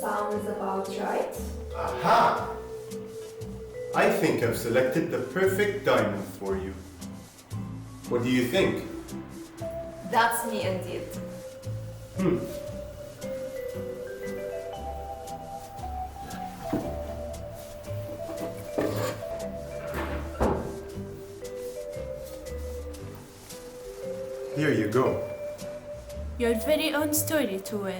sounds about right. Aha! I think I've selected the perfect diamond for you. What do you think? That's me indeed. Here you go. Your very own story tour.